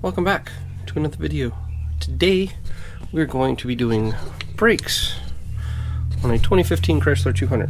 Welcome back to another video. Today we're going to be doing brakes on a 2015 Chrysler 200.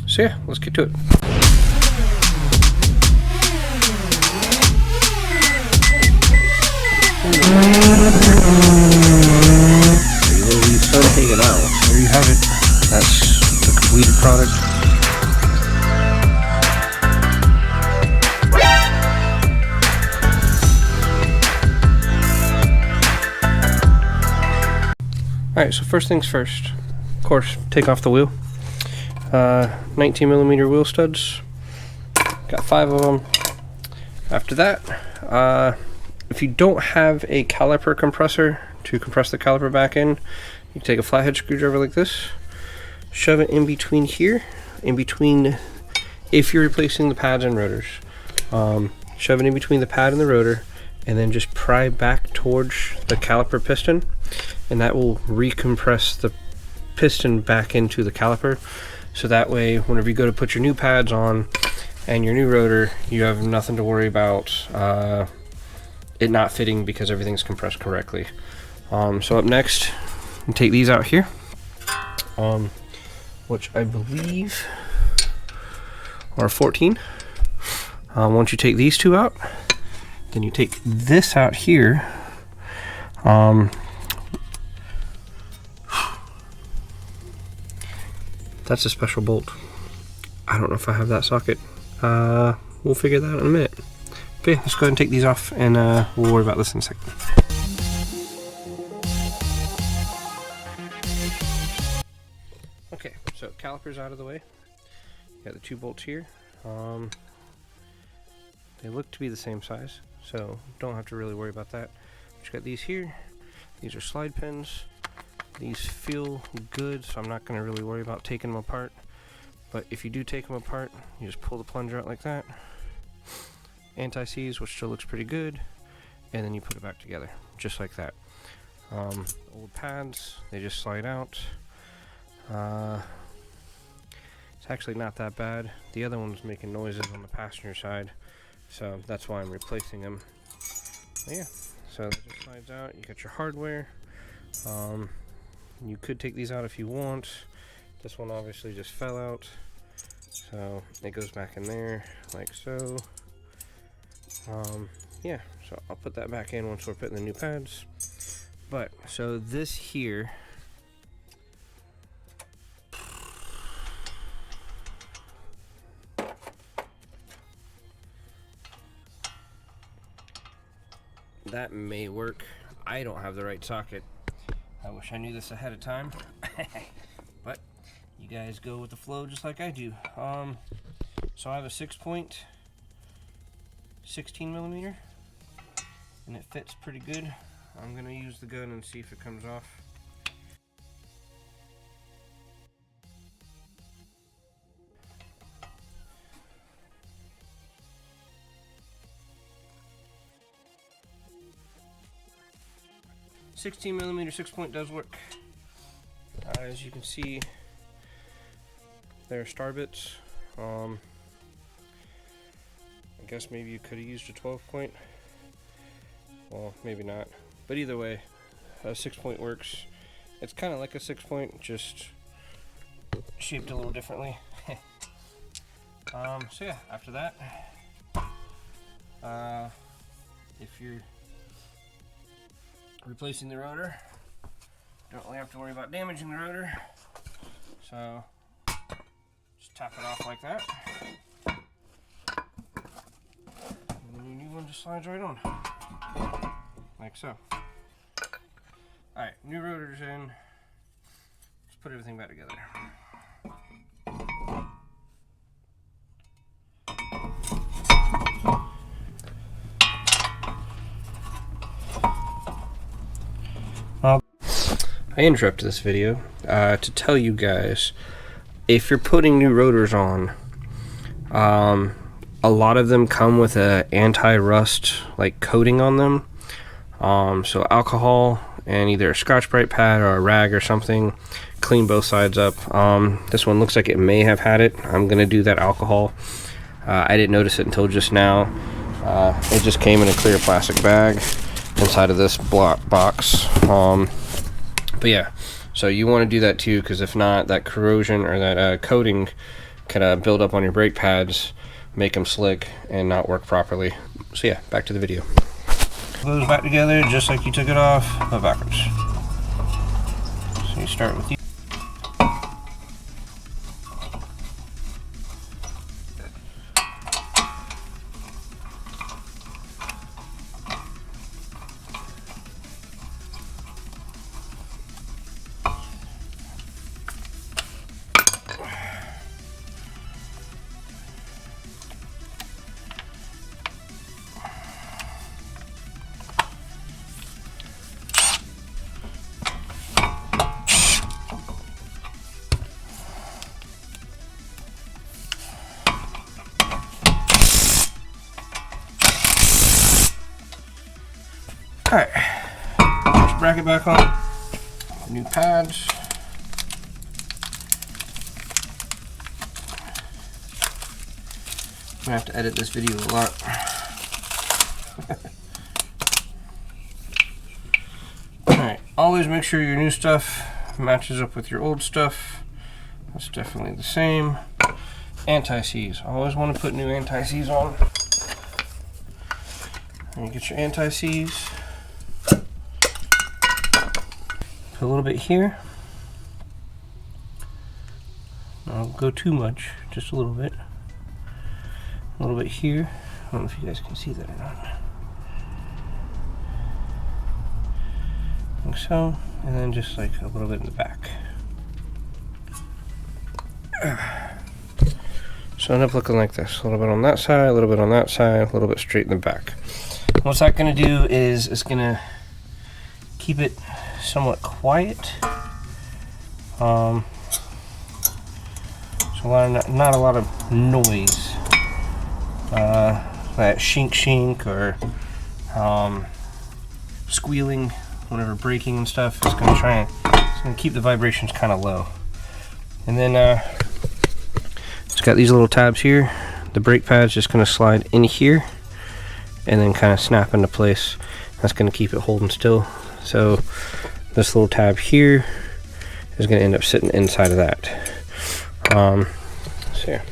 So yeah, let's get to it. Take it out. There you have it. That's the completed product. Alright, so first things first, of course, take off the wheel. 19mm wheel studs. Got 5 of them. After that, if you don't have a caliper compressor to compress the caliper back in, you can take a flathead screwdriver like this, shove it in between here, if you're replacing the pads and rotors. Shove it in between the pad and the rotor, and then just pry back towards the caliper piston, and that will recompress the piston back into the caliper. So that way, whenever you go to put your new pads on and your new rotor, you have nothing to worry about it not fitting because everything's compressed correctly. So up next, take these out here, which I believe are 14. Once you take these two out, then you take this out here. That's a special bolt. I don't know if I have that socket. We'll figure that out in a minute. But yeah, let's go ahead and take these off, and we'll worry about this in a second. Okay, so calipers out of the way. Got the 2 bolts here. They look to be the same size, so don't have to really worry about that. Just got these here. These are slide pins. These feel good, so I'm not going to really worry about taking them apart. But if you do take them apart, you just pull the plunger out like that. Anti-seize, which still looks pretty good, and then you put it back together, just like that. Old pads, they just slide out. It's actually not that bad. The other one's making noises on the passenger side, so that's why I'm replacing them. But yeah, so that just slides out. You got your hardware. You could take these out if you want. This one obviously just fell out, so it goes back in there like so. Yeah, so I'll put that back in once we're putting the new pads. But so this here, that may work. I don't have the right socket. I wish I knew this ahead of time. But you guys go with the flow just like I do. So I have a 6-point 16mm, and it fits pretty good. I'm gonna use the gun and see if it comes off. $16mm 6-point does work. As you can see, there are star bits. I guess maybe you could have used a 12-point. Well, maybe not. But either way, a 6-point works. It's kind of like a 6-point, just shaped a little differently. So yeah, after that, if you're replacing the rotor, don't really have to worry about damaging the rotor, so just tap it off like that, and then your new one just slides right on, like so. Alright, new rotor's in. Let's put everything back together. I interrupted this video to tell you guys, if you're putting new rotors on, a lot of them come with a anti-rust like coating on them. So alcohol and either a Scotch-Brite pad or a rag or something, clean both sides up. This one looks like it may have had it. I'm gonna do that alcohol. I didn't notice it until just now. It just came in a clear plastic bag inside of this block box. But yeah, so you want to do that too, because if not, that corrosion or that coating can build up on your brake pads, make them slick and not work properly. So yeah, back to the video. Goes back together just like you took it off, but backwards. So you start with alright, just bracket back on, new pads. I'm gonna have to edit this video a lot. Alright, always make sure your new stuff matches up with your old stuff. That's definitely the same. Anti-seize, always want to put new anti-seize on. And you get your anti-seize. Put a little bit here. Don't go too much, just a little bit. A little bit here. I don't know if you guys can see that or not. Like so, and then just like a little bit in the back. So end up looking like this. A little bit on that side, a little bit on that side, a little bit straight in the back. What's that going to do is it's going to keep it somewhat quiet. So not a lot of noise. That shink or squealing whenever braking and stuff is going to it's going to keep the vibrations kind of low. And then it's got these little tabs here. The brake pad's just going to slide in here and then kind of snap into place. That's going to keep it holding still. So this little tab here is going to end up sitting inside of that. So yeah.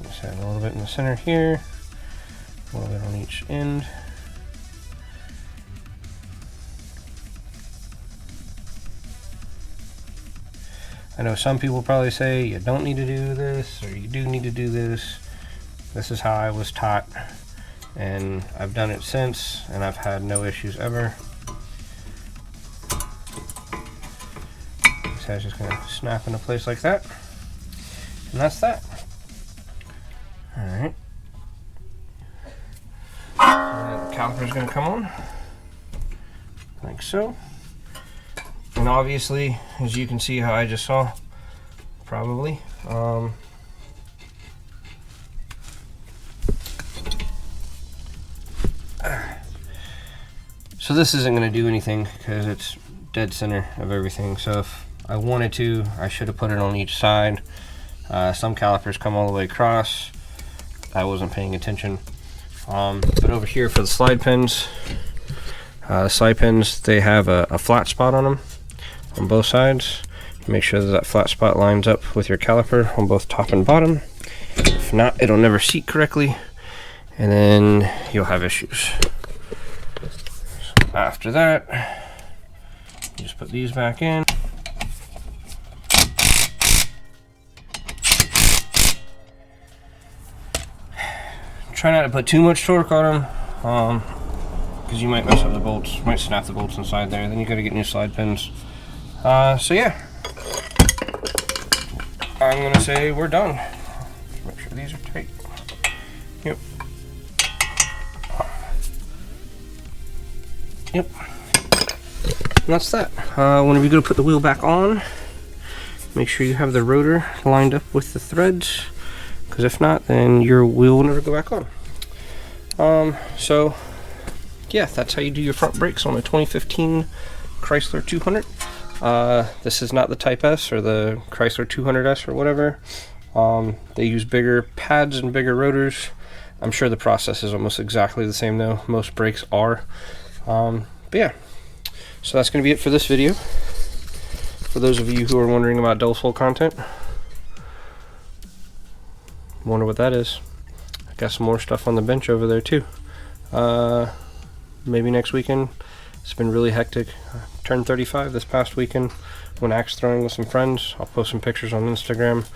Just have a little bit in the center here, a little bit on each end. I know some people probably say you don't need to do this, or you do need to do this. This is how I was taught, and I've done it since, and I've had no issues ever. This guy's just going to snap into place like that, and that's that. Alright. The caliper's going to come on, like so. And obviously, as you can see how I just saw, probably, so this isn't going to do anything because it's dead center of everything. So if I wanted to, I should have put it on each side. Some calipers come all the way across. I wasn't paying attention. But over here for the slide pins, they have a flat spot on them on both sides. Make sure that flat spot lines up with your caliper on both top and bottom. If not, it'll never seat correctly, and then you'll have issues. So after that, you just put these back in. Try not to put too much torque on them, because you might mess up the bolts, might snap the bolts inside there. Then you got to get new slide pins. So yeah, I'm gonna say we're done. Make sure these are tight. Yep. Yep. And that's that. Whenever you go to put the wheel back on, make sure you have the rotor lined up with the threads, because if not, then your wheel will never go back on. So yeah, that's how you do your front brakes on a 2015 Chrysler 200. This is not the Type S or the Chrysler 200S or whatever. They use bigger pads and bigger rotors. I'm sure the process is almost exactly the same though. Most brakes are. But yeah, so that's going to be it for this video. For those of you who are wondering about Delphil content, wonder what that is. I got some more stuff on the bench over there too. Maybe next weekend. It's been really hectic. I turned 35 this past weekend. Went axe throwing with some friends. I'll post some pictures on Instagram.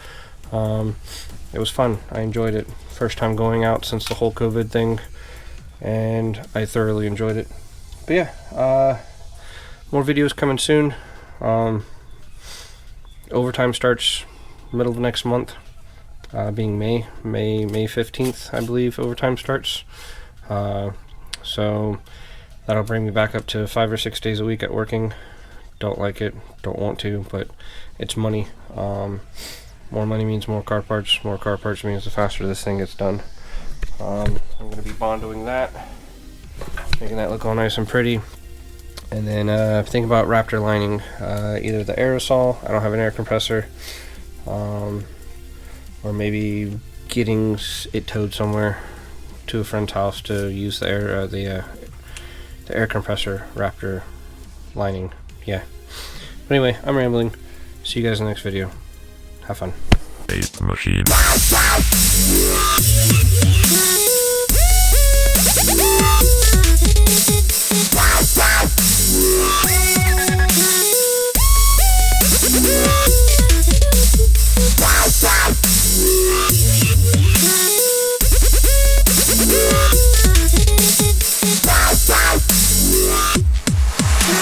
It was fun. I enjoyed it. First time going out since the whole COVID thing, and I thoroughly enjoyed it. But yeah, more videos coming soon. Overtime starts middle of next month, being May 15th, I believe overtime starts. So that'll bring me back up to 5 or 6 days a week at working. Don't like it, don't want to, but it's money. More money means more car parts. More car parts means the faster this thing gets done. I'm going to be bondoing that, making that look all nice and pretty. And then think about Raptor lining, either the aerosol, I don't have an air compressor, or maybe getting it towed somewhere to a friend's house to use the air compressor Raptor lining. Yeah. But anyway, I'm rambling. See you guys in the next video. Have fun. Space machine. Wow.